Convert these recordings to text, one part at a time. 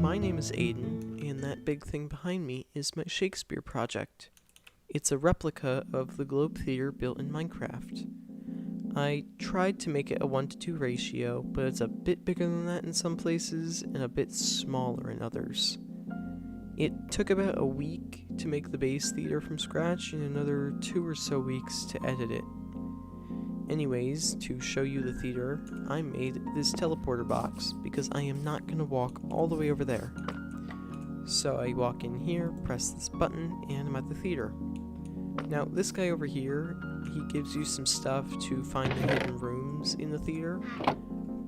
my name is Aiden, and that big thing behind me is my Shakespeare project. It's a replica of the Globe Theater built in Minecraft. I tried to make it a 1:2 ratio, but it's a bit bigger than that in some places, and a bit smaller in others. It took about a week to make the base theater from scratch, and another 2 or so weeks to edit it. Anyways, to show you the theater, I made this teleporter box because I am not going to walk all the way over there. So I walk in here, press this button, and I'm at the theater. Now, this guy over here, he gives you some stuff to find the hidden rooms in the theater,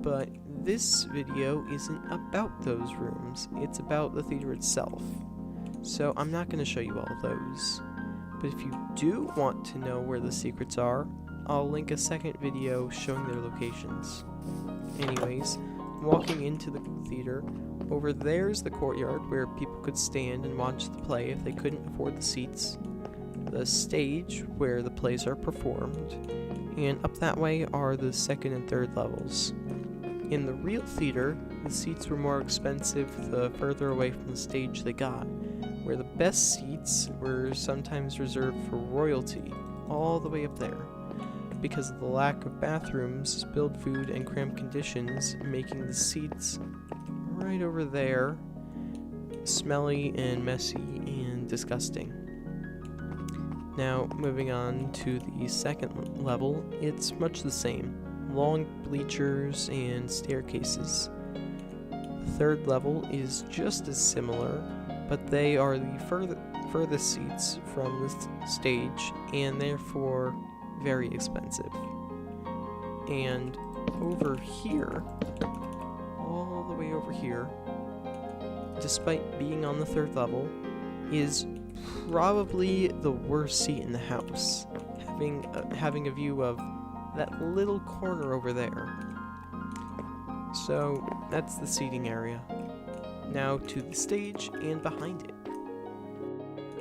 but this video isn't about those rooms, it's about the theater itself. So I'm not going to show you all of those. But if you do want to know where the secrets are, I'll link a second video showing their locations. Anyways, walking into the theater, over there's the courtyard where people could stand and watch the play if they couldn't afford the seats, the stage where the plays are performed, and up that way are the second and third levels. In the real theater, the seats were more expensive the further away from the stage they got, where the best seats were sometimes reserved for royalty, all the way up there, because of the lack of bathrooms, spilled food, and cramped conditions, making the seats right over there smelly and messy and disgusting. Now, moving on to the second level, it's much the same. Long bleachers and staircases. The third level is just as similar, but they are the furthest seats from the stage, and therefore very expensive. And over here, all the way over here, despite being on the third level, is probably the worst seat in the house, having a view of that little corner over there. So that's the seating area. Now to the stage and behind it.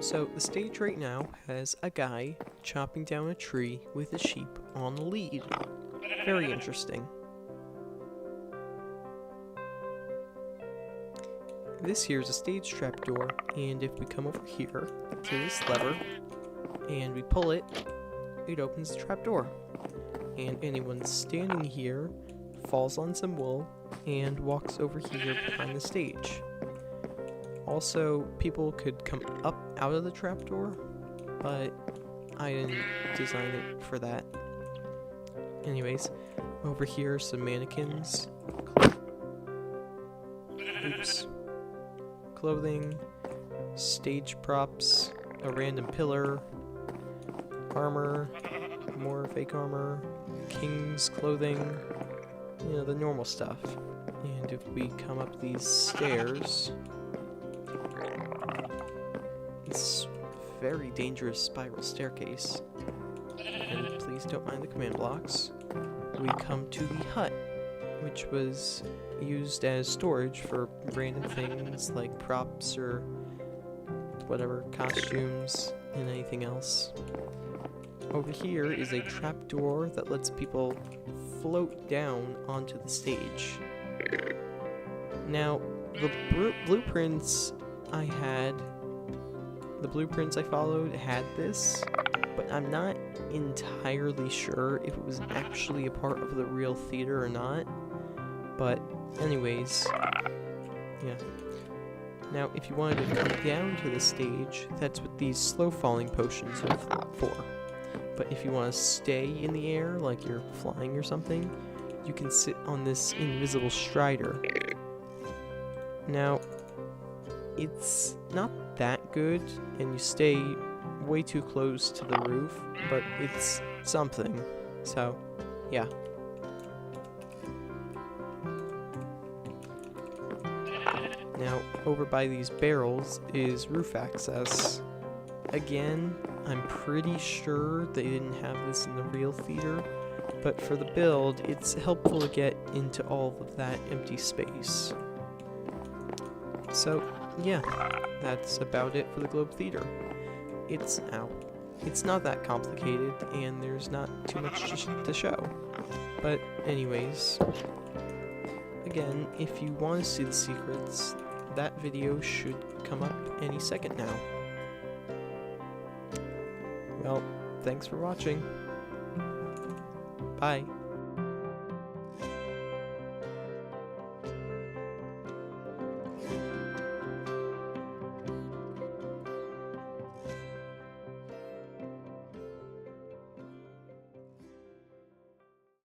So the stage right now has a guy chopping down a tree with a sheep on the lead. Very interesting. This here's a stage trapdoor, and if we come over here to this lever and we pull it, it opens the trapdoor. And anyone standing here falls on some wool and walks over here behind the stage. Also, people could come up out of the trapdoor, but I didn't design it for that. Anyways, over here are some mannequins. Oops. Clothing, stage props, a random pillar, armor, more fake armor, king's clothing, you know, the normal stuff. And if we come up these stairs, this very dangerous spiral staircase, and please don't mind the command blocks, we come to the hut, which was used as storage for random things like props or whatever, costumes, and anything else. Over here is a trapdoor that lets people float down onto the stage. Now, the blueprints I followed had this, but I'm not entirely sure if it was actually a part of the real theater or not. But anyways, yeah. Now, if you wanted to come down to the stage, that's what these slow falling potions are for. But if you want to stay in the air, like you're flying or something, you can sit on this invisible strider. Now, it's not that good, and you stay way too close to the roof, but it's something. So, yeah. Now, over by these barrels is roof access. Again, I'm pretty sure they didn't have this in the real theater, but for the build, it's helpful to get into all of that empty space. So, yeah, that's about it for the Globe Theater. It's not that complicated, and there's not too much to show. But anyways, again, if you want to see the secrets, that video should come up any second now. Well, thanks for watching. Bye.